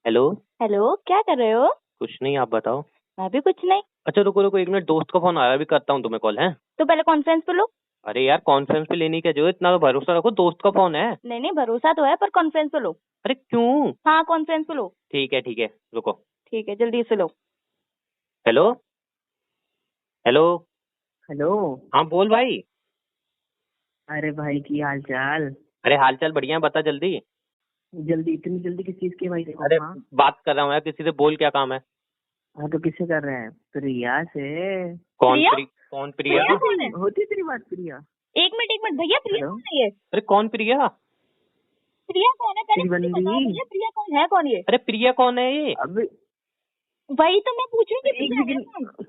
Hello. Hello, क्या कर रहे हो? कुछ नहीं, आप बताओ। मैं भी कुछ नहीं। अच्छा रुको रुको, एक मिनट, दोस्त का फोन आया, अभी करता हूँ तुम्हें कॉल है। तो पहले कॉन्फ्रेंस पे लो। अरे यार, कॉन्फ्रेंस पे लेने की जो इतना तो भरोसा रखो, दोस्त का फोन है। नहीं नहीं, भरोसा तो है पर कॉन्फ्रेंस पे लो। अरे क्यों? हाँ, कॉन्फ्रेंस पे लो। ठीक है, रुको। ठीक है, जल्दी से लो। हेलो। हेलो। हेलो। हाँ बोल भाई। अरे भाई की हाल चाल। अरे हाल चाल बढ़िया है, बता जल्दी। जल्दी, इतनी जल्दी किस चीज की भाई? देखो अरे हाँ। बात कर रहा हूँ यार किसी से, बोल क्या काम है। हाँ तो किससे कर रहे हैं? प्रिया से। कौन प्रिया? कौन प्रिया? प्रिया कौन है? होती तेरी बात प्रिया? एक मिनट भैया, प्रिया हेलो। कौन है ये? अरे कौन प्रिया? प्रिया कौन है? पहले तेरी मुझे बताओ बंदी। भैया, प्रिया कौन है? कौन ये? अरे प्रिया कौन है ये? अब वही तो मैं पूछ रही हूँ कि एक प्रिया है सेकंड। कौन?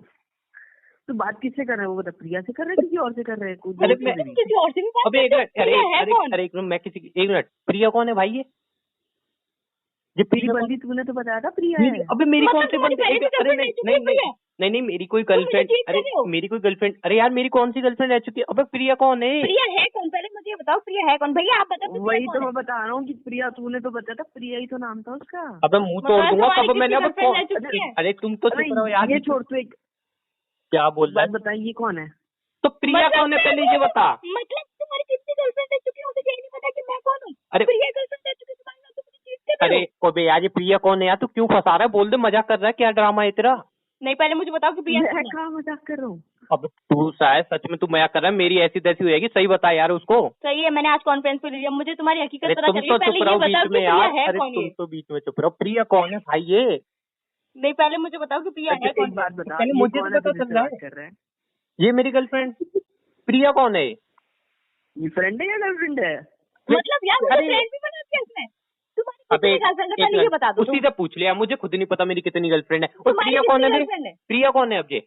तो बात किससे कर रहे हैं वो बता? प्रिया से कर रहे हैं, किसी और से कर रहे हैं? कोई अरे दोस्त मैं है तेरी? किसी और से भी बात अबे एक करते हो? मिनट, अरे प्रिया है अरे कौन? अरे एक मिनट, मैं किसी एक मिनट, प्रिया कौन है भाई ये तेरी प्रिया कौन? बंदी तूने तो बताया था प्रिया मेरी, है। अबे मेरी कौन मतलब सी तुम्हारी बंदी? पहले से अरे गर्लफ्रेंड नहीं रह चुकी नहीं है नहीं प्रिया? नहीं नहीं, मेरी कोई तुम मुझे गर्लफ्रेंड, cheat कर अरे रहे हो? मेरी कोई गर्लफ्रेंड, अरे यार मेरी कौन सी गर्लफ्रेंड रह चुकी है? अबे प्रिया कौन है? प्रिया है कौन? पहले मुझे ये बताओ, प्रिया है कौन? भैया आप बताओ तो, प्रिया वही कौन तो है? मैं बता रहा हूँ कि प्रिया, तूने तो बताया था प्रिया ही तो नाम था उसका। अबे मुंह तोड़ मतलब दूंगा, तुम्हारी कब मैंने, किसी अबे गर्लफ्रेंड रह कौन? चुकी है? अरे तुम तो अरे चुप रहो यार। ये छोड़, तू एक क्या बोल रहा बात है? बता, ये कौन है? तो प्रिया मतलब कौन है पहले ये बता। मतलब तुम्हारी कितनी गर्लफ्रेंड रह चुकी है, मुझे ये नहीं पता कि मैं कौन हूँ। अरे प्रिया गर्लफ्रेंड रह चुकी है तुम्हारी, ना तुम मुझे चीट कर रहे अरे हो। अबे यार, ये प्रिया कौन है यार? तू क्यों फंसा रहा है? बोल दे, मजाक कर रहा है, क्या ड्रामा है तेरा? नहीं, पहले मुझे बताओ कि प्रिया मैं कौन है। कहाँ मजाक कर रहा हूँ? अब तू शायद सच में तू मजाक कर रहा है, मेरी ऐसी तैसी हो जाएगी, सही बता यार उसको। सही है, मैंने आज कॉन्फ्रेंस पे लिया, मुझे तुम्हारी हकीकत अरे पता तुम चल तो गई। चुप पहले ये रहो बताओ बीच कि में प्रिया यार, है अरे कौन तुम ये? तो बीच में चुप रहो, प्रिया कौन है भाई ये? नहीं, पहले मुझे बताओ कि प्रिया अच्छा है कौन एक ये? बात बता, पहले ये मुझे कौन तो है पता तू चल जिससे रहा बात है, कर रहा है? ये मेरी गर्लफ्रेंड प्रिया कौन है? ये फ्रेंड है या गर्लफ्रेंड है? मतलब यार मुझे अरे फ्रेंड भी बना दिया इसने। तुम्हारी अबे कितनी गर्लफ्रेंड है एक पहले ये मिनट, बता दो उसी तुम। से पूछ लिया, मुझे खुद नहीं पता मेरी कितनी गर्लफ्रेंड है। और तुम्हारी प्रिया कौन कितनी है मेरी? गर्लफ्रेंड है? प्रिया कौन है अब ये?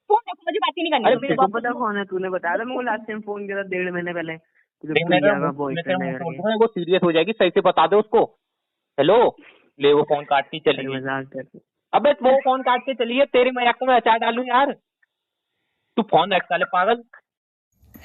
फोन रखो, मुझे बात ही नहीं करनी अरे है। तेरे को पता कौन है? तूने बताया था मेरे को लास्ट टाइम फोन किया था 1.5 महीने पहले, तुझे मैं तेरा प्रिया का मैं तेरा बॉयफ्रेंड है मुंह तोड़ करके। दूंगा, वो सीरियस हो जाएगी, सही से बता दे उसको। हेलो। ले वो फोन काट के चली अरे गई। मजाक कर। अबे वो फोन काट के चली है, तेरे मजाक को मैं अचार डालूं यार? तू फोन रख साले पागल।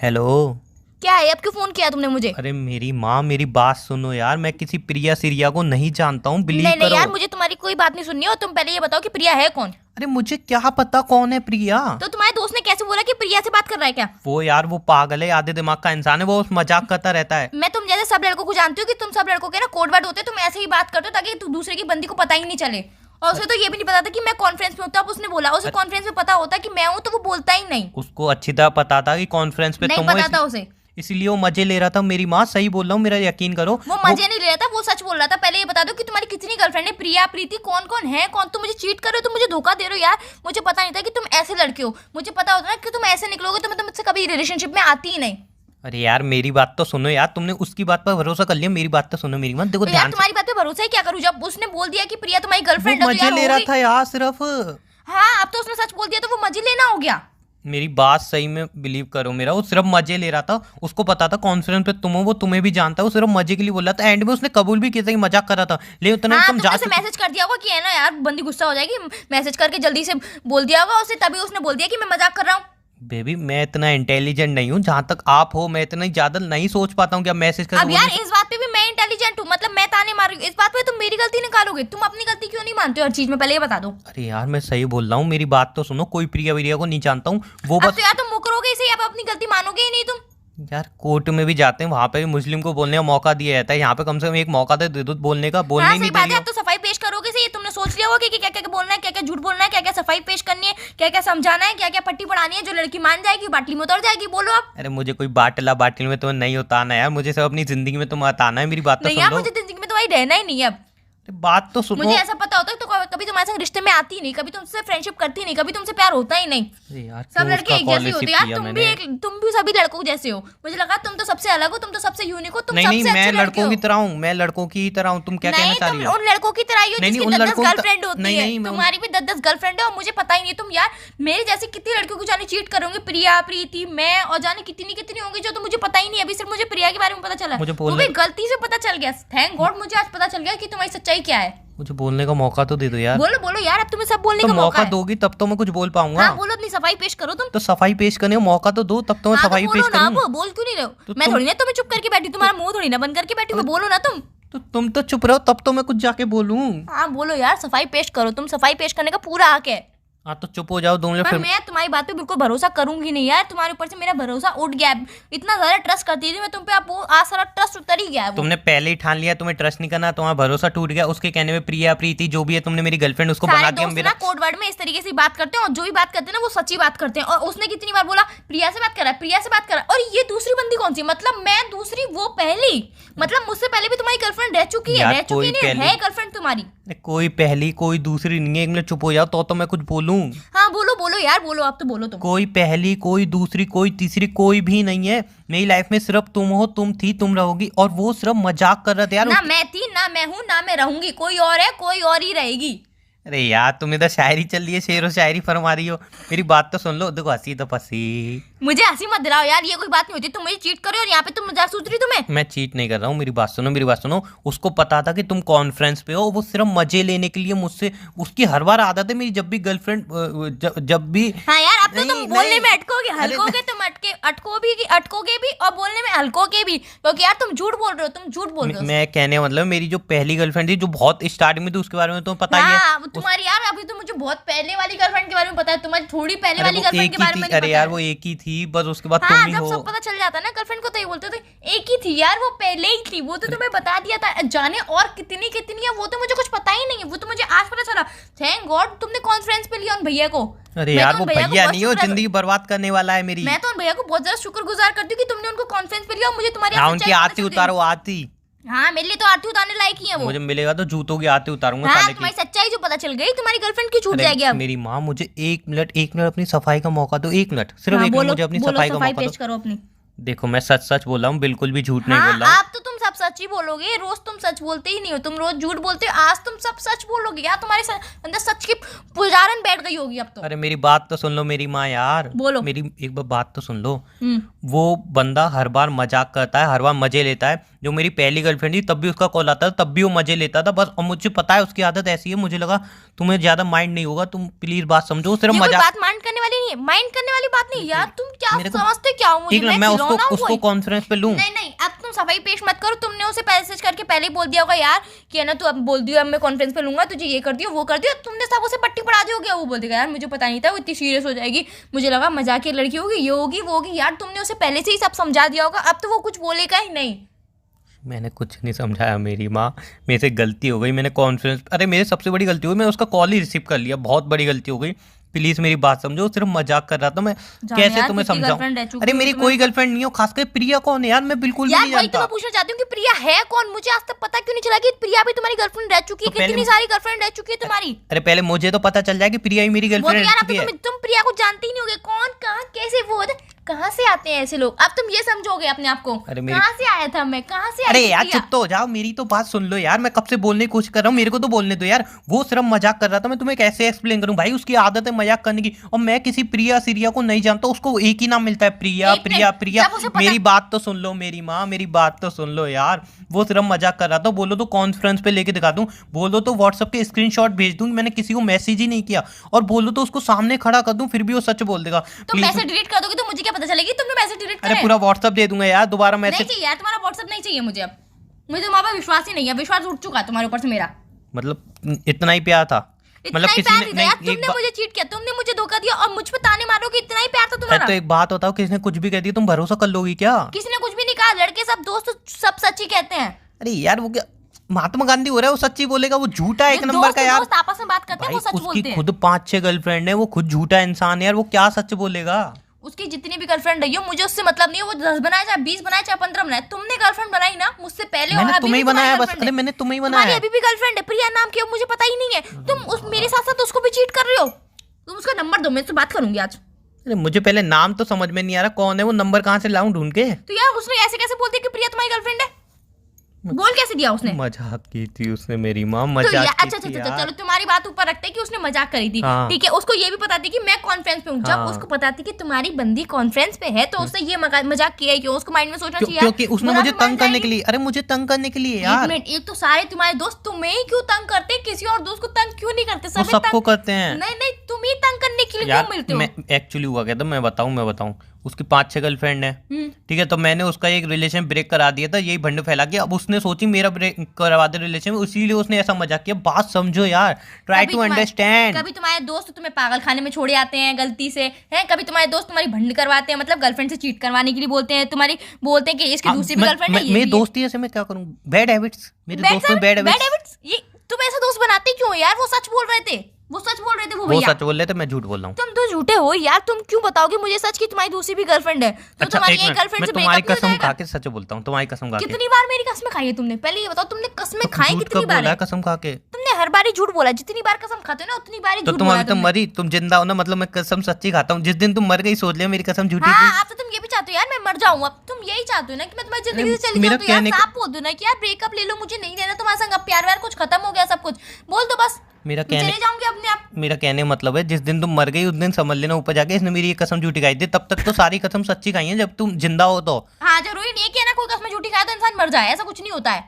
हेलो। क्या है? अब क्यों फोन किया तुमने मुझे? अरे मेरी माँ, मेरी बात सुनो यार, मैं किसी प्रिया सिरिया को नहीं जानता हूँ, बिलीव नहीं नहीं करो। यार, मुझे तुम्हारी कोई बात नहीं सुननी है। और तुम पहले ये बताओ कि प्रिया है कौन? अरे मुझे क्या पता कौन है प्रिया? तो तुम्हारे दोस्त ने कैसे बोला कि प्रिया से बात कर रहा है? क्या वो यार, वो पागल है, आधे दिमाग का इंसान है, वो मजाक करता रहता है। मैं तुम जैसे सब लड़कों को जानती हूँ कि तुम सब लड़कों के ना कोड वर्ड होते हैं। तुम ऐसे ही बात करते हो ताकि तुम दूसरे की बंदी को पता ही नहीं चले। और उसे तो ये भी नहीं पता था कि मैं कॉन्फ्रेंस में हूँ। तब उसने बोला, उसे कॉन्फ्रेंस में पता होता कि मैं हूँ तो वो बोलता ही नहीं। उसको अच्छी तरह पता था कि कॉन्फ्रेंस पे नहीं तुम हो, पता था उसे। इसलिए वो मजे ले रहा था। मेरी माँ, सही बोल रहा हूँ, मेरा यकीन करो। वो मजे नहीं ले रहा था, वो सच बोल रहा था। पहले ये बता दो कि तुम्हारी कितनी गर्लफ्रेंड है? प्रिया, प्रीति, कौन कौन है? कौन? तुम मुझे चीट कर रहे हो, तुम मुझे धोखा दे रहे हो यार। मुझे पता नहीं था कि तुम ऐसे लड़के हो। मुझे पता होता ना कि तुम ऐसे निकलोगे तो मैं तुमसे कभी रिलेशनशिप में आती ही नहीं। अरे यार मेरी बात तो सुनो यार, तुमने उसकी बात पर भरोसा कर लिया, मेरी बात तो सुनो। मेरी माँ देखो तो यार ध्यान से। तुम्हारी बात पे भरोसा ही क्या करूँ? जब उसने बोल दिया कि प्रिया तुम्हारी गर्लफ्रेंड वो है तो मजे यार ले हो रहा गई। था यार सिर्फ। हाँ, अब तो उसने सच बोल दिया तो वो मजे लेना हो गया। मेरी बात सही में बिलीव करो, मेरा वो सिर्फ मजे ले रहा था। उसको पता था कॉन्फ्रेंस पे तुम हो, वो तुम्हें भी जानता है, वो सिर्फ मजे के लिए बोल रहा था। एंड में उसने कबूल भी किया था कि मजाक कर रहा था, लेकिन उतना हाँ, तुम जा तुमने मैसेज कर दिया होगा कि है ना यार, बंदी गुस्सा हो जाएगी, मैसेज करके जल्दी से बोल दिया होगा उसे, तभी उसने बोल दिया कि मैं मजाक कर रहा हूँ। बेबी, मैं इतना इंटेलिजेंट नहीं हूँ, जहाँ तक आप हो मैं इतना ज्यादा नहीं सोच पाता हूँ कि आप मैसेज करके अब यार इस बात पे भी मैं इंटेलिजेंट हूँ, मतलब मैं ताने मार रही हूँ। इस बात पे तुम मेरी गलती निकालोगे? तुम अपनी गलती क्यों नहीं मानते हो हर चीज में? पहले ये बता दो। अरे यार मैं सही बोल रहा हूँ, मेरी बात तो सुनो। कोई प्रिया विरिया को नहीं जानता हूँ, वो अब बस तो यार तुम मुकरोगे इसे, अब अपनी गलती मानोगे ही नहीं तुम। यार कोर्ट में भी जाते हैं, वहां पे भी मुस्लिम को बोलने का मौका दिया जाता है। यहाँ पे कम से कम एक मौका तो दे दो बोलने का, बोलने हाँ ही सही नहीं दे बात रही है। हो। अब तो सफाई पेश करोगे सही। तुमने सोच लिया होगा कि क्या क्या बोलना है, क्या क्या झूठ बोलना है, क्या क्या सफाई पेश करनी है, क्या क्या समझाना है, क्या क्या पट्टी पढ़ानी है। जो लड़की मान जाएगी बाटली में उतर जाएगी। बोलो अब। अरे मुझे कोई बाटली में तुम्हें नहीं उतारना यार, मुझे सब अपनी जिंदगी में तुम उतारना है। मेरी बात तो नहीं सुन यार, लो। मुझे जिंदगी में तुम्हारी रहना ही नहीं है अब। अरे बात तो सुनो। मुझे ऐसा पता होता है तो कभी तुम्हारे संग रिश्ते में आती नहीं, कभी तुमसे फ्रेंडशिप करती नहीं, कभी तुमसे प्यार होता ही नहीं। अरे यार सब क्यों लड़के उसका एक कॉल जैसे होते रिसीव हैं यार। किया तुम भी मैंने? तुम भी सभी लड़कों जैसे हो। मुझे लगा तुम तो सबसे अलग हो, तुम तो सबसे यूनिक हो, तुम नहीं नहीं, सबसे मैं अच्छे लड़के लड़कों हो। की तरह हूँ, मैं लड़कों की ही तरह हूँ। तुम क्या कहना नहीं, चाह तुम रही हो? उन लड़कों की तरह ही हो नहीं, जिसकी उन 10-10 लड़कों की गर्लफ्रेंड होती नहीं, है। नहीं, मैं तुम्हारी भी 10-10 गर्लफ्रेंड है और मुझे पता ही नहीं है। तुम यार मेरे जैसे कितनी लड़कियों को जाने चीट करोगे, प्रिया, प्रीति, मैं, और जाने कितनी कितनी होंगी जो तो मुझे पता ही नहीं है। अभी सिर्फ मुझे प्रिया के बारे में पता चला, मुझे वो बोलने- भी गलती से पता चल गया। थैंक गॉड मुझे आज पता चल गया कि तुम्हारी सच्चाई क्या है। मुझे बोलने का मौका तो दे दो यार। बोलो बोलो यार, अब तुम्हें सब बोलने तो का मौका मौका है। दोगी तब तो मैं कुछ बोल पाऊंगा। हाँ बोलो, अपनी सफाई पेश करो तुम। तो सफाई पेश करने का मौका तो दो, तब तो मैं हाँ, तो सफाई बोलो पेश ना। करूँ। बोल क्यों नहीं रहे हो? तो मैं तुम- थोड़ी ना तुम्हें चुप करके बैठी, तुम्हारा मुंह थोड़ी ना बंद करके बैठी हूँ। बोलो ना तुम। तो तुम तो चुप रहो, तब तो मैं कुछ जाके बोलूं। हाँ बोलो यार, सफाई पेश करो, तुम सफाई पेश करने का पूरा हक है। हाँ तो चुप हो जाओ दोनों लोग पर फिर। मैं तुम्हारी बात पे बिल्कुल भरोसा करूंगी नहीं यार, तुम्हारे ऊपर से मेरा भरोसा उठ गया है। इतना ज्यादा ट्रस्ट करती थी मैं तुम पे, अब वो आज सारा ट्रस्ट उतर ही गया है वो। तुमने पहले ही ठान लिया तुम्हें ट्रस्ट नहीं करना, तुम्हारा भरोसा टूट गया। उसके कहने में प्रिया प्रीति जो भी है तुमने मेरी गर्लफ्रेंड उसको बना सारे दिया दोस्त मेरा। ना कोड वर्ड में इस तरीके से बात करते हैं, और जो भी बात करते हैं ना वो सच्ची बात करते हैं। और उसने कितनी बार बोला प्रिया से बात कर रहा है, प्रिया से बात कर रहा है, और ये दूसरी बंदी कौन सी, मतलब मैं दूसरी वो पहली, मतलब मुझसे पहले भी तुम्हारी गर्लफ्रेंड रह चुकी है, यार, रह चुकी कोई नहीं पहली- है गर्लफ्रेंड तुम्हारी। कोई पहली कोई दूसरी नहीं है, एक मिनट चुप हो जाओ तो मैं कुछ बोलूं। हाँ बोलो बोलो यार, बोलो अब तो बोलो तुम। कोई पहली कोई दूसरी कोई तीसरी कोई भी नहीं है। मेरी लाइफ में सिर्फ तुम हो, तुम थी, तुम रहोगी। और वो सिर्फ मजाक कर रहा था यार। ना मैं थी, ना मैं हूँ, ना मैं रहूंगी, कोई और है, कोई और ही रहेगी। अरे यार तुम इधर शायरी चल रही है, शेर और शायरी फरमा रही हो। मेरी बात तो सुन लो, देखो हंसी तो फंसी। मुझे हंसी मत दिलाओ यार, ये कोई बात नहीं होती। तुम मुझे चीट करो और यहाँ पे तुम मजाक सूझ रही तुम्हें। मैं चीट नहीं कर रहा हूँ, मेरी बात सुनो, मेरी बात सुनो। उसको पता था कि तुम कॉन्फ्रेंस पे हो, वो सिर्फ मजे लेने के लिए मुझसे, उसकी हर बार आदत है मेरी, जब भी गर्लफ्रेंड जब भी। हाँ यार, अब तो नहीं, तुम बोलने नहीं। में अटकोगे, अरे हल्कोगे, तुम अटकोगे भी और बोलने में हल्कोगे भी, क्योंकि यार तुम झूठ बोल रहे हो, तुम झूठ बोल रहे हो। मैं कहने का मतलब मेरी जो पहली गर्लफ्रेंड थी जो बहुत स्टार्टिंग में थी, उसके बारे में तुम्हें पता ही है। हाँ, तुम्हारी यार अभी तो मुझे बहुत पहले वाली गर्लफ्रेंड के बारे में पता है, तुम्हारी थोड़ी पहले अरे वाली वो गर्लफ्रेंड एक के ही बारे थी, में नहीं अरे पता यार है। वो एक ही थी बस, उसके बाद हाँ, तुम ही जब हो। सब पता चल जाता है ना गर्लफ्रेंड को, तो ये बोलते थे एक ही थी यार, वो पहले ही थी, वो तो तुम्हें बता दिया था। जाने और कितनी कितनी है वो तो मुझे कुछ पता ही नहीं है, वो तो मुझे आज पता चला। थैंक गॉड तुमने कॉन्फ्रेंस पे लिया उन भैया को। अरे मैं यार तो वो उन भैया को भैया बहुत नहीं हो, शुक्र- जिंदगी बर्बाद करने वाला है मेरी। मैं तो उन भैया को बहुत ज्यादा शुक्रगुजार करती हूँ कि तुमने उनको कॉन्फ्रेंस पे लिया और मुझे तुम्हारी हाँ सच्चाई उनकी पता आरती चल गई। उतारो, आरती। हाँ मेरे लिए तो आरती उतारने लायक ही है वो। मुझे मिलेगा तो जूतों की आरती उतारूंगा हाँ साले की। तुम्हारी सच्चाई जो पता चल गई, तुम्हारी गर्लफ्रेंड की छूट अरे जाएगी अब। मेरी माँ, मुझे एक मिनट अपनी सफाई का मौका दो, 1 मिनट, सिर्फ हाँ, 1 मिनट मुझे अपनी बोलो, सफाई का मौका पेश दो। करो अपनी। देखो मैं सच सच बोल रहा हूँ, बिल्कुल भी झूठ नहीं बोल हाँ रहा हूँ। आप तो तुम सब सच ही बोलोगे, रोज तुम सच बोलते ही नहीं हो, तुम रोज झूठ बोलते हो, आज तुम सब सच बोलोगे यार, तुम्हारे अंदर सच की पुजारन बैठ गई होगी अब तो। अरे मेरी बात तो सुन लो मेरी माँ यार, बोलो। मेरी एक बार बात तो सुन लो। हम्म। वो बंदा हर बार मजाक करता है, हर बार मजे लेता है। जो मेरी पहली गर्लफ्रेंड थी तब भी उसका कॉल आता था, तब भी वो मजे लेता था बस। और मुझे पता है उसकी आदत ऐसी है, मुझे लगा तुम्हें ज्यादा माइंड नहीं होगा, तुम प्लीज बात समझो। सिर्फ ये कोई मजाक। बात माइंड करने वाली नहीं है, माइंड करने वाली बात नहीं यार। तुम क्या मेरे को- समझते क्या हो मुझे? एक मिनट, मैं खिलौना हूँ उसको कोई? कॉन्फ्रेंस पे लूं। नहीं नहीं, अब तुम सफाई पेश मत करो। तुमने उसे मैसेज करके पहले ही बोल दिया होगा यार कि है ना, तू अब बोल दियो, अब मैं कॉन्फ्रेंस पे लूंगा, तुझे ये कर दियो वो कर दियो। तुमने सब उसे पट्टी पड़ा दी होगी, वो बोल देगा यार मुझे पता नहीं था वो इतनी सीरियस हो जाएगी, मुझे लगा मजाक की लड़की होगी, ये होगी वो होगी। यार तुमने उसे पहले से ही सब समझा दिया होगा, अब तो वो कुछ बोलेगा ही नहीं। मैंने कुछ नहीं समझाया मेरी माँ, मेरे से गलती हो गई। मैंने कॉन्फ्रेंस, अरे मेरे सबसे बड़ी गलती हुई, मैंने उसका कॉल ही रिसीव कर लिया, बहुत बड़ी गलती हो गई। प्लीज मेरी बात समझो, सिर्फ मजाक कर रहा था मैं। जाने कैसे यार, तुम्हें कितनी समझाऊं? girlfriend रह चुकी अरे है मेरी तुम्हें? कोई गर्लफ्रेंड नहीं हो, खासकर प्रिया कौन है यार, मैं बिल्कुल भी यार नहीं वही तो जानता। मैं पूछना चाहती हूँ कि प्रिया है कौन, मुझे आज तक पता क्यों नहीं चला कि प्रिया भी तुम्हारी गर्लफ्रेंड रह चुकी है। तो पहले- कितनी सारी गर्लफ्रेंड रह चुकी है तुम्हारी। अरे पहले मुझे तो पता चल जाए कि प्रिया ही मेरी वो तो गर्लफ्रेंड यार रह अब तो चुकी है। तुम प्रिया को जानते ही नहीं होगे, कौन कहाँ कैसे वो होते, कहाँ से आते हैं ऐसे लोग। अब तुम ये समझोगे अपने आप को, अरे मेरी- कहाँ से आया था मैं, कहाँ से आई अरे थी यार प्रिया? चुप तो हो जाओ, मेरी तो बात सुन लो यार। मैं कब से बोलने की कोशिश कर रहा हूँ, मेरे को तो बोलने दो यार। वो सिर्फ मजाक कर रहा था, मैं तुम्हें कैसे एक्सप्लेन करूँ भाई, उसकी आदत है मजाक करने की। और मैं किसी प्रिया सीरिया को नहीं जानता, उसको एक ही नाम मिलता है, प्रिया एक प्रिया मिनट, प्रिया। जब उसे पता- मेरी बात तो सुन लो मेरी माँ, मेरी बात तो सुन लो यार। वो सिर्फ मजाक कर रहा था, बोलो तो कॉन्फ्रेंस पे लेके दिखा दूं, बोलो तो व्हाट्सएप के स्क्रीनशॉट भेज दूं, मैंने किसी को मैसेज ही नहीं किया, और बोलो तो उसको सामने खड़ा कर दूं, फिर भी वो सच बोल देगा। तुम Please- मैसेज डिलीट कर दोगे तो मुझे क्या पता चलेगी तुमने मैसेज डिलीट अरे करे? पूरा व्हाट्सएप दे दूंगा यार, दोबारा नहीं मैसेज। चाहिए यार, तुम्हारा व्हाट्सएप नहीं चाहिए मुझे अब। मुझे तुम्हारे पर विश्वास ही नहीं है, विश्वास उठ चुका है तुम्हारे ऊपर से मेरा। मतलब इतना ही प्यार था? इतना मतलब ही किसी प्यार ने था यार, नहीं, एक तुमने बा- मुझे चीट किया, तुमने मुझे धोखा दिया और मुझ पे ताने मारोगे, इतना ही प्यार था अरे तुम्हारा। तो एक बात बताओ, किसने कुछ भी कह दिया तुम भरोसा कर लोगी क्या? किसी ने कुछ भी नहीं कहा, लड़के सब दोस्त सब सच ही कहते हैं। अरे यार वो क्या महात्मा गांधी हो रहा है, वो सच्ची बोलेगा? वो झूठा है एक जो नंबर दोस्त का यार। दोस्त आपस में बात करते हैं भाई वो सच उसकी बोलते हैं। खुद 5-6 गर्लफ्रेंड है, वो खुद झूठा इंसान है यार, वो क्या सच बोलेगा? उसकी जितनी भी गर्लफ्रेंड रही हो मुझे उससे मतलब नहीं है, वो 10 बनाए चाहे 20 बनाए चाहे 15 बनाए, तुमने गर्लफ्रेंड बनाई ना मुझसे पहले, और मैंने अभी तुम्हें ही भी तुम्हारी बनाया बस। girlfriend अरे है। मैंने तुम्हें ही तुम्हारी बनाया। अभी भी गर्लफ्रेंड है, प्रिया नाम की, मुझे पता ही नहीं है। तुम उस मेरे साथ साथ उसको भी चीट कर रहे हो। तुम उसका नंबर दो, मैं उससे बात करूंगी आज। अरे मुझे पहले नाम तो समझ में नहीं आ रहा, कौन है वो? नंबर कहाँ से लाऊं ढूंढ के? तो यार उसने ऐसे कैसे बोल दिया कि प्रिया तुम्हारी गर्लफ्रेंड है? बोल कैसे दिया उसने? मजाक की थी उसने मेरी माँ, तो मजाक यार की अच्छा थी अच्छा यार। चलो तुम्हारी बात ऊपर रखते हैं कि उसने मजाक करी थी, हाँ। ठीक है। उसको ये भी पता थी कि मैं कॉन्फ्रेंस पे हूँ। जब हाँ। उसको पता थी कि तुम्हारी बंदी कॉन्फ्रेंस पे है तो उसने ये मजाक किया ही क्यों? उसको माइंड में सोचना चाहिए यार, क्योंकि उसने बुरा मुझे तो मान तंग करने जाएगी। के लिए, अरे मुझे तंग करने के लिए एक यार। मिनट, एक तो सारे तुम्हारे दोस्त तुम्हें ही क्यों तंग करते, किसी और दोस्त को तंग क्यों नहीं करते? वो सभी सबको तंग- करते हैं नहीं नहीं, तुम ही तंग करने के लिए यार। क्यों मिलते हो? मैं एक्चुअली हुआ कहता, मैं बताऊं उसकी 5-6 गर्लफ्रेंड है, ठीक है। तो मैंने उसका एक रिलेशन ब्रेक करा दिया था, यही भंड फैला के। अब उसने सोची मेरा ब्रेक करवा दे रिलेशन, इसीलिए उसने ऐसा मजाक किया। बात समझो यार, ट्राई टू अंडरस्टैंड। कभी तुम्हारे दोस्त तुम्हें पागल खाने में छोड़े आते हैं गलती से, हैं? कभी तुम्हारे दोस्त तुम्हारी भंड करवाते हैं, मतलब गर्लफ्रेंड से चीट करवाने के लिए बोलते हैं, बोलते हैं कि इसकी दूसरी भी गर्लफ्रेंड है। मेरी दोस्ती ऐसे मैं क्या करूं? बैड हैबिट्स, मेरे दोस्त में बैड हैबिट्स। ये तुम ऐसा दोस्त बनाते क्यों यार? वो सच बोल रहे थे, वो भैया सच बोल रहे थे, मैं झूठ बोल रहा हूँ। तुम तो झूठे हो यार। तुम क्यों बताओगे मुझे सच कि तुम्हारी दूसरी भी गर्लफ्रेंड है? तो अच्छा, तुम्हारी एक गर्लफ्रेंड से तुम्हारी ब्रेकअप कसम खा के सच बोलता हूँ, तुम्हारी कसम खा के। कितनी बार मेरी कसमें खाई है तुमने? पहले ये बताओ, तुमने कसमें खाई कितनी बार है? कसम खा के तुमने हर बार ही झूठ बोला। जितनी बार कसम खाते हो ना उतनी बार ही तो झूठ तुम बोला अभी तो मरी, तुम जिंदा हो ना, मतलब मैं कसम सच्ची खाता हूँ। जिस दिन तुम मर गई सोच लिया मेरी कसम झूठी थी। हाँ, अब तो तुम ये भी चाहते हो यार मैं मर जाऊँ। अब तुम यही चाहते हो ना कि मैं तुम्हारी जिंदगी से चली जाऊँ। तो यार साफ बोल दो ना कि यार ब्रेकअप ले लो, मुझे नहीं लेना तुम्हारे संग, अब प्यार व्यार कुछ खत्म हो गया, सब कुछ बोल दो बस। मेरा चले जाऊंगी अपने आप। मेरा कहने मतलब है, जिस दिन तुम मर गई उस दिन समझ लेना ऊपर जाके इसने मेरी ये कसम झूठी खाई थी। तब तक तो सारी कसम सच्ची खाई है जब तुम जिंदा हो तो। हाँ, जरूरी नहीं है कि ना कोई कसम झूठी खाए तो इंसान मर जाए, ऐसा कुछ नहीं होता है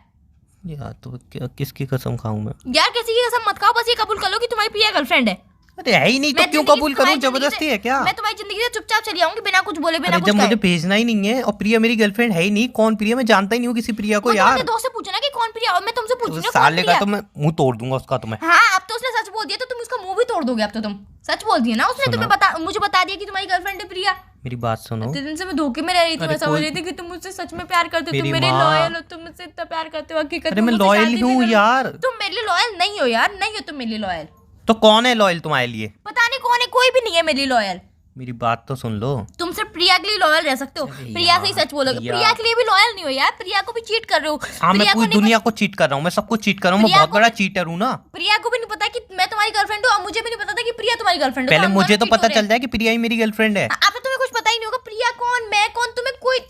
यार। तो क्या किसकी कसम खाऊं मैं? यार? किसी की कसम मत खाओ, बस ये कबूल कर लो कि तुम्हारी प्रिया गर्लफ्रेंड है। अरे है ही नहीं तो क्यों कबूल करूं? जबरदस्ती है क्या? मैं तुम्हारी जिंदगी से चुपचाप चली आऊंगी बिना कुछ बोले, बिना कुछ जब मुझे भेजना ही नहीं है, और प्रिया मेरी गर्लफ्रेंड है ही नहीं। कौन प्रिया? मैं जानता ही नहीं हूँ किसी प्रिया को यार। अपने दोस्त से पूछना कि कौन प्रिया, और मैं तुमसे पूछ रही हूं साले का तो मैं मुंह तोड़ दूंगा उसका तो मैं। हाँ, अब तो उसने सच बोल दिया तो तुम उसका मुंह भी तोड़ दोगे। अब तो तुम सच बोल दिया ना, उसने तुम्हें मुझे बता दिया कि तुम्हारी गर्लफ्रेंड है प्रिया। मेरी बात सुनो, इतने दिन से मैं धोखे में रह रही थी, मैं समझ रही थी कि तुम मुझसे सच में प्यार करते हो, तुम मेरे लॉयल हो, तुम मुझसे इतना प्यार करते हो। हकीकत मैं लॉयल हूँ यार। तुम मेरे लिए लॉयल नहीं हो यार, नहीं हो तुम मेरे लिए लॉयल। तो कौन है लॉयल तुम्हारे लिए? पता नहीं कौन है, कोई भी नहीं है मेरे लिए लॉयल। मेरी बात तो सुन लो। तुम सिर्फ प्रिया के लिए लॉयल रह सकते हो, प्रिया से ही सच बोलोगे। प्रिया के लिए भी लॉयल नहीं हो यार, प्रिया को भी चीट कर रहे हो। हाँ, मैं पूरी दुनिया को चीट कर रहा हूँ, मैं सबको चीट कर रहा हूँ, मैं बहुत बड़ा चीटर हूँ ना। प्रिया को भी नहीं पता कि मैं तुम्हारी गर्लफ्रेंड हूँ, और मुझे भी नहीं पता था कि प्रिया तुम्हारी गर्लफ्रेंड है। पहले मुझे तो पता चल जाए कि प्रिया ही मेरी गर्लफ्रेंड है। अब तुम्हें कुछ पता ही नहीं होगा प्रिया कौन, मैं कौन,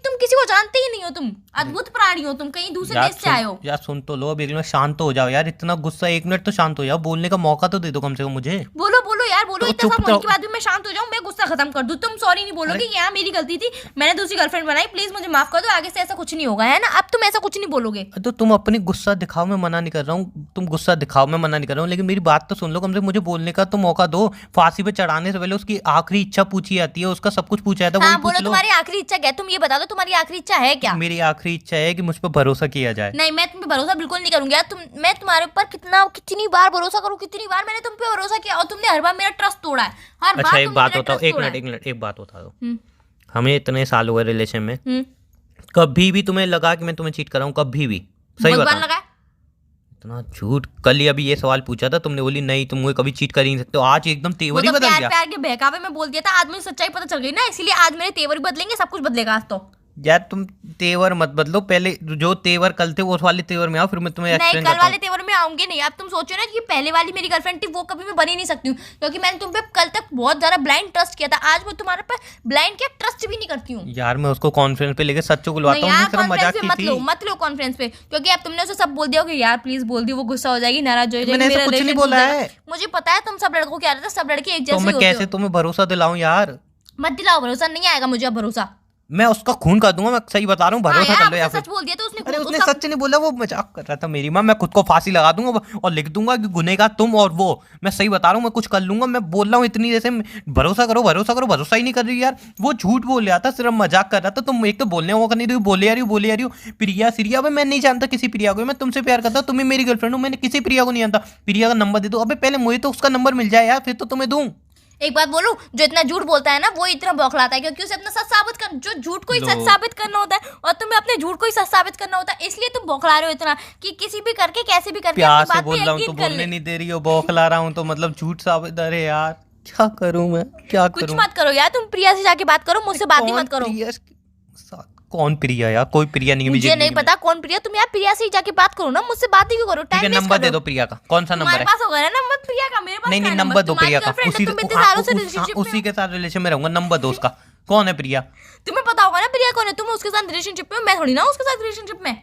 तुम किसी को जानते ही नहीं हो। तुम अद्भुत प्राणी हो, तुम कहीं दूसरे देश से आए हो। यार सुन तो लो, अब एक मिनट शांत हो जाओ यार। इतना गुस्सा, 1 मिनट तो शांत हो जाओ, बोलने का मौका तो दे दो कम से कम मुझे। बोलो यार, बोलो। इतना सब होने के बाद भी मैं शांत हो जाऊं, मैं गुस्सा खत्म कर दूं, तुम सॉरी नहीं बोलोगे कि यार मेरी गलती थी, मैंने दूसरी गर्लफ्रेंड बनाई, प्लीज मुझे माफ कर दो, आगे से ऐसा कुछ नहीं होगा, है ना? अब तुम ऐसा कुछ नहीं बोलोगे। तो तुम अपनी गुस्सा दिखाओ, मैं मना नहीं कर रहा हूँ। तुम गुस्सा दिखाओ, मैं मना नहीं कर रहा हूँ, लेकिन मेरी बात तो सुन लो। कम से मुझे बोलने का तो मौका दो। फांसी पे चढ़ाने से पहले उसकी आखिरी इच्छा पूछी जाती है, उसका सब कुछ पूछा जाता है। हाँ, बोलो तुम्हारी आखिरी इच्छा क्या है? तुम ये बता दो, तुम्हारी आखिरी इच्छा है क्या? मेरी आखिरी इच्छा है कि मुझ पर भरोसा किया जाए। नहीं, मैं तुम पे भरोसा बिल्कुल नहीं करूंगी यार। मैं तुम्हारे ऊपर कितनी बार भरोसा करूं, कितनी बार मैंने तुम पे भरोसा किया, और तुमने हर बार मेरा ट्रस्ट तोड़ा है। हर अच्छा, बार एक बात बताओ, एक मिनट एक बात बता दो। हमें इतने साल हुए रिलेशन में, कभी भी तुम्हें लगा कि मैं तुम्हें चीट कर रहा हूँ? कभी भी? सही बताओ। इतना झूठ। कल ही अभी ये सवाल पूछा था, तुमने बोली नहीं तुम मुझे कभी चीट कर ही नहीं सकते हो। आज एकदम तेवर ही बदल गया। प्यार के बहकावे में बोल दिया था, आज मुझे सच्चाई पता चल गई ना, इसलिए आज मेरे तेवर भी बदलेंगे, सब कुछ बदलेगा आज तो। यार तुम तेवर मत बदलो, पहले जो तेवर कल थे उस वाले तेवर में आओ, फिर मैं तुम्हें नहीं, कल वाले तेवर में आऊंगी नहीं। अब तुम सोचो ना कि पहले वाली मेरी गर्लफ्रेंड थी, वो कभी मैं बनी नहीं सकती हूँ, क्योंकि मैंने तुम पे कल तक बहुत ज्यादा ब्लाइंड ट्रस्ट किया था। आज मैं तुम्हारे पे ब्लाइंड क्या ट्रस्ट भी नहीं करती हूँ यार। मैं उसको कॉन्फ्रेंस पे लेके सच बुलवाता हूँ, मजाक की थी। मत लो कॉन्फ्रेंस पे, क्योंकि अब तुमने उसे सब बोल दिया कि यार प्लीज बोल दी, वो गुस्सा हो जाएगी, नाराज हो जाएगी। मैंने कुछ नहीं बोला है। मुझे पता है तुम सब लड़कों के आते, सब लड़के एक जैसे होते हैं। तो मैं कैसे तुम्हें भरोसा दिलाऊं यार? मत दिलाओ भरोसा, नहीं आएगा मुझे अब भरोसा। मैं उसका खून कर दूंगा, मैं सही बता रहा हूँ, भरोसा कर लो यार। सच बोल दिया तो उसने। अरे उसने सच नहीं बोला, वो मजाक कर रहा था मेरी माँ। मैं खुद को फांसी लगा दूंगा और लिख दूंगा कि गुनहगार तुम और वो। मैं सही बता रहा हूँ, मैं कुछ कर लूंगा। मैं बोल रहा हूँ इतनी जैसे भरोसा करो भरोसा करो, भरोसा ही नहीं कर रही यार। वो झूठ बोल रहा था, सिर्फ मजाक कर रहा था। तुम एक तो बोलने वो कर नहीं रही, बोले आ रही हो प्रिया सिरिया। अब मैं नहीं जानता किसी प्रिया को, मैं तुमसे प्यार करता हूँ, तुम्हें मेरी गर्लफ्रेंड हूँ, मैंने किसी प्रिया को नहीं जानता। प्रिया का नंबर दे दो। अबे पहले मुझे तो उसका नंबर मिल जाए यार, फिर तो तुम्हें दूं। एक बात बोलूं, जो इतना झूठ बोलता है ना वो इतना बौखलाता है, क्योंकि उसे अपना सच साबित कर, जो झूठ को ही सच साबित करना होता है, और तुम्हें अपने झूठ को ही सच साबित करना होता है, इसलिए तुम बौखला रहे हो इतना कि किसी भी करके कैसे भी करके प्यार से बोल रहा हूँ तो बोलने नहीं दे रही हो, बौखला रहा हूँ तो मतलब झूठ साबित। अरे यार क्या करूँ मैं, क्या करूँ? कुछ मत करो यार, तुम प्रिया से जाके बात करो, मुझसे बात ही मत करो। कौन प्रिया यार? कोई प्रिया नहीं है मुझे नहीं पता कौन प्रिया। तुम यार प्रिया से ही जाके बात करो ना, मुझसे बात ही क्यों करो? टाइम वेस्ट नंबर दे दो प्रिया का। कौन सा नंबर है? तुम्हारे पास होगा ना नंबर प्रिया का? मेरे पास नहीं, नंबर दो प्रिया का। उसी के साथ रिलेशन में रहूंगा। नंबर दो उसका। कौन है प्रिया? तुम्हें पता होगा ना प्रिया कौन है। तुम उसके साथ रिलेशनशिप में, मैं थोड़ी ना उसके साथ रिलेशनशिप में।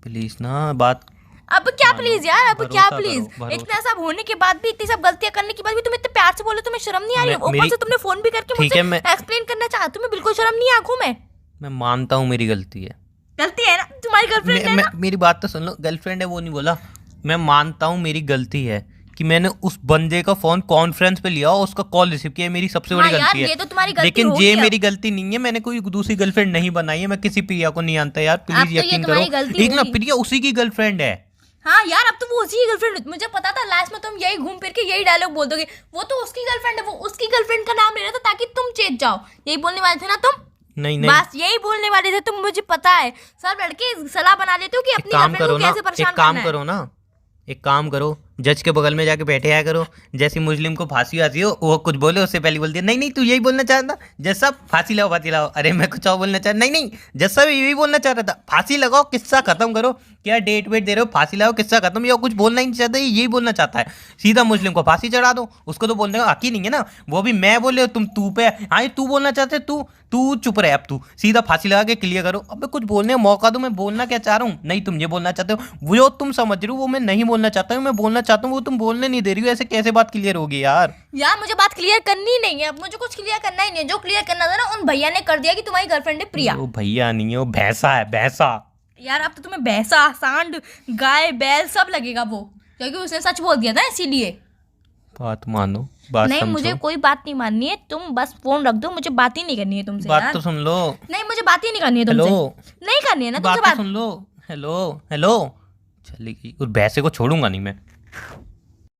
प्लीज ना बात। अब क्या प्लीज यार, अब क्या प्लीज? इतना सब होने के बाद भी, इतनी सब गलतियां करने के बाद भी तुम इतने प्यार से बोले, तुम्हें शर्म नहीं आ रही? ऊपर से तुमने फोन भी करके मुझसे एक्सप्लेन करना चाहा, तुम्हें बिल्कुल शर्म नहीं आंखों में? मैं मानता हूँ मेरी गलती है। गलती है ना? तुम्हारी गर्लफ्रेंड है ना? मेरी बात तो सुन लो। गर्लफ्रेंड है वो नहीं बोला, मैं मानता हूँ मेरी गलती है कि मैंने उस बंदे का फोन कॉन्फ्रेंस पे लिया और उसका कॉल रिसीव किया, मेरी सबसे बड़ी हाँ यार, गलती ये है। तो तुम्हारी गलती लेकिन होगी ये अब। मेरी गलती नहीं है, मैंने कोई दूसरी गर्लफ्रेंड नहीं बनाई है, मैं किसी प्रिया को नहीं जानता यार, अब प्लीज तो ये यकीन तुम्हारी करो। गलती एक ना होगी। प्रिया उसी की गर्लफ्रेंड है। हाँ यार, अब तो वो उसी की गर्लफ्रेंड, मुझे पता था लास्ट में तुम यही घूम फिर के यही डायलॉग बोल दोगे, वो तो उसकी गर्लफ्रेंड है, वो उसकी गर्लफ्रेंड का नाम ले रहा था ताकि तुम चेत जाओ, यही बोलने वाले थे ना तुम? नहीं नहीं, बस यही बोलने वाले थे तुम, मुझे पता है। सब लड़के सलाह बना लेते हो कि एक अपनी काम गर्लफ्रेंड करो को ना, कैसे परेशान एक काम करना है। करो ना, एक काम करो, जज के बगल में जाके बैठे आया करो, जैसे मुस्लिम को फांसी आती हो वो कुछ बोले उससे पहले बोल दिया नहीं नहीं तू यही बोलना चाहता, जज साहब फांसी लाओ फांसी लाओ, अरे मैं कुछ और बोलना चाह, नहीं नहीं जज साहब यही बोलना चाह रहा था, फांसी लगाओ किस्सा खत्म करो, क्या डेट वेट दे रहे हो, फांसी लाओ किस्सा खत्म, या कुछ बोलना ही नहीं चाहता, ये यही बोलना चाहता है, सीधा मुस्लिम को फांसी चढ़ा दो, उसको तो बोलने का हक ही नहीं है ना, वो भी मैं बोले तुम तू पे, हाँ ये तू बोलना चाहते, तू चुप रहे, अब तू सीधा फांसी लगा के क्लियर करो, अब कुछ बोलने का मौका दो, मैं बोलना क्या चाह रहा हूँ, नहीं तुम ये बोलना चाहते हो, वो जो तुम समझ रहे हो वो मैं नहीं बोलना चाहता हूँ, मैं बोलना चाहता हूँ वो तुम बोलने नहीं दे रही हो, ऐसे कैसे बात क्लियर होगी यार? यार मुझे बात क्लियर करनी नहीं है, अब मुझे कुछ क्लियर करना ही नहीं है, जो क्लियर करना था ना उन भैया ने कर दिया कि तुम्हारी गर्लफ्रेंड है प्रिया। वो भैया नहीं है, वो भैंसा है भैंसा। यार अब तो तुम्हें भैंसा, सांड, गाय, बैल सब लगेगा वो, क्योंकि उसने सच बोल दिया था इसीलिए। बात मानो, बात नहीं समझो। मुझे कोई बात नहीं माननी है, तुम बस फोन रख दो, मुझे बात ही नहीं करनी है तुमसे बात यार। तो सुन लो। नहीं मुझे बात ही नहीं करनी है तुमसे। हेलो, नहीं करनी है ना बात तुमसे तो बात। सुन लो। हेलो हेलो, चली गई, और भैंसे को छोड़ूंगा नहीं मैं।